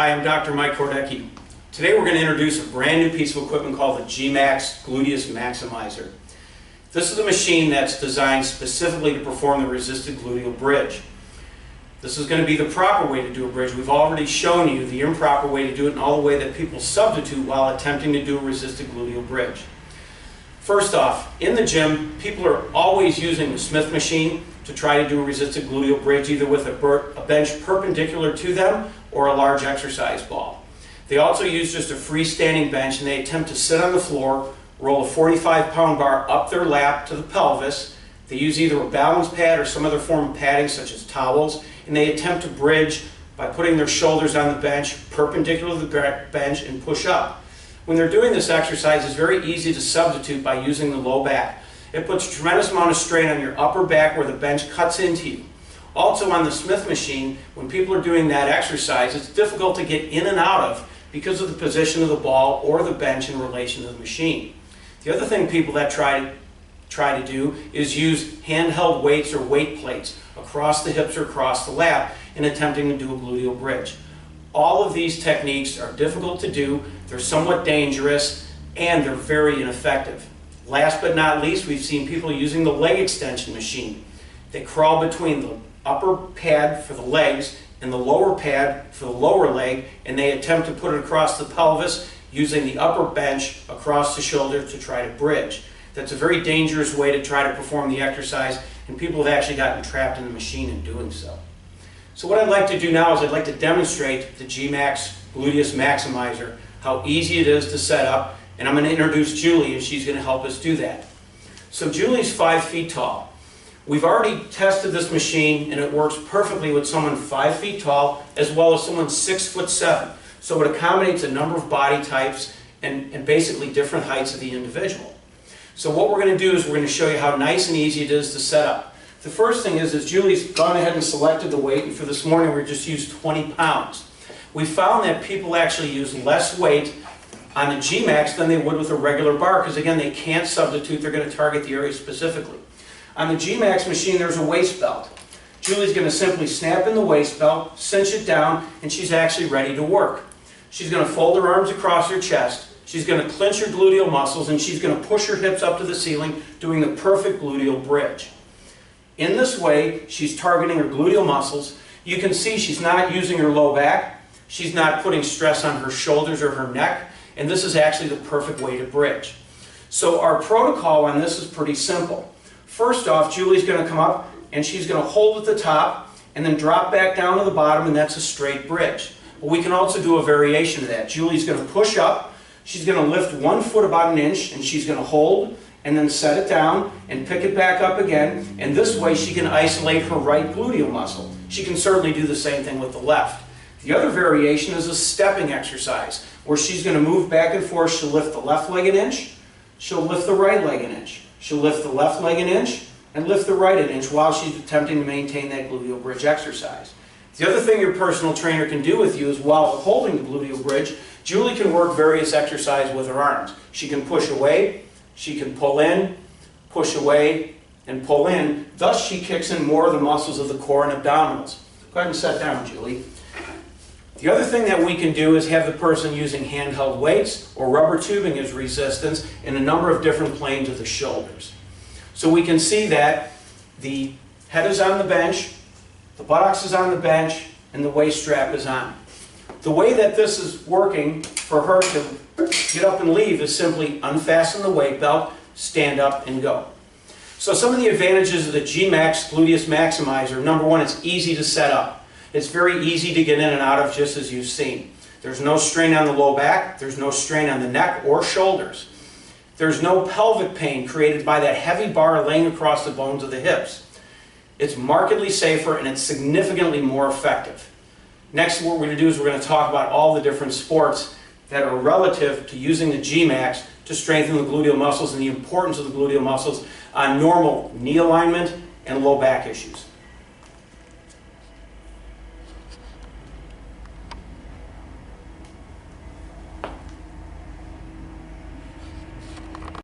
Hi, I'm Dr. Mike Kordecki. Today we're going to introduce a brand new piece of equipment called the G-Max Gluteus Maximizer. This is a machine that's designed specifically to perform the resisted gluteal bridge. This is going to be the proper way to do a bridge. We've already shown you the improper way to do it and all the way that people substitute while attempting to do a resisted gluteal bridge. First off, in the gym, people are always using the Smith machine to try to do a resisted gluteal bridge, either with a bench perpendicular to them or a large exercise ball. They also use just a freestanding bench and they attempt to sit on the floor, roll a 45-pound bar up their lap to the pelvis. They use either a balance pad or some other form of padding such as towels, and they attempt to bridge by putting their shoulders on the bench, perpendicular to the bench, and push up. When they're doing this exercise, it's very easy to substitute by using the low back. It puts a tremendous amount of strain on your upper back where the bench cuts into you. Also on the Smith machine, when people are doing that exercise, it's difficult to get in and out of because of the position of the ball or the bench in relation to the machine. The other thing people that try to do is use handheld weights or weight plates across the hips or across the lap in attempting to do a gluteal bridge. All of these techniques are difficult to do, they're somewhat dangerous, and they're very ineffective. Last but not least, we've seen people using the leg extension machine. They crawl between the upper pad for the legs and the lower pad for the lower leg, and they attempt to put it across the pelvis using the upper bench across the shoulder to try to bridge. That's a very dangerous way to try to perform the exercise, and people have actually gotten trapped in the machine in doing so. So what I'd like to do now is I'd like to demonstrate the G-Max Gluteus Maximizer, how easy it is to set up, and I'm going to introduce Julie and she's going to help us do that. So Julie's 5 feet tall. We've already tested this machine and it works perfectly with someone 5 feet tall as well as someone 6'7". So it accommodates a number of body types and basically different heights of the individual. So what we're going to do is we're going to show you how nice and easy it is to set up. The first thing is Julie's gone ahead and selected the weight, and for this morning we just used 20 pounds. We found that people actually use less weight on the G-Max than they would with a regular bar because again they can't substitute, they're going to target the area specifically. On the G-Max machine there's a waist belt. Julie's going to simply snap in the waist belt, cinch it down, and she's actually ready to work. She's going to fold her arms across her chest, she's going to clench her gluteal muscles, and she's going to push her hips up to the ceiling, doing the perfect gluteal bridge. In this way, she's targeting her gluteal muscles. You can see she's not using her low back, she's not putting stress on her shoulders or her neck, and this is actually the perfect way to bridge. So our protocol on this is pretty simple. First off, Julie's going to come up and she's going to hold at the top and then drop back down to the bottom, and that's a straight bridge. But we can also do a variation of that. Julie's going to push up, she's going to lift 1 foot about 1 inch, and she's going to hold and then set it down and pick it back up again, and this way she can isolate her right gluteal muscle. She can certainly do the same thing with the left. The other variation is a stepping exercise where she's going to move back and forth. She'll lift the left leg 1 inch, she'll lift the right leg 1 inch, she'll lift the left leg 1 inch, and lift the right 1 inch while she's attempting to maintain that gluteal bridge exercise. The other thing your personal trainer can do with you is while holding the gluteal bridge, Julie can work various exercises with her arms. She can push away, she can pull in, push away, and pull in. Thus she kicks in more of the muscles of the core and abdominals. Go ahead and sit down, Julie. The other thing that we can do is have the person using handheld weights or rubber tubing as resistance in a number of different planes of the shoulders. So we can see that the head is on the bench, the buttocks is on the bench, and the waist strap is on. The way that this is working for her to get up and leave is simply unfasten the weight belt, stand up, and go. So some of the advantages of the G-Max Gluteus Maximizer: number one, it's easy to set up. It's very easy to get in and out of, just as you've seen. There's no strain on the low back, there's no strain on the neck or shoulders. There's no pelvic pain created by that heavy bar laying across the bones of the hips. It's markedly safer and it's significantly more effective. Next, what we're going to do is we're going to talk about all the different sports that are relative to using the G-Max to strengthen the gluteal muscles and the importance of the gluteal muscles on normal knee alignment and low back issues.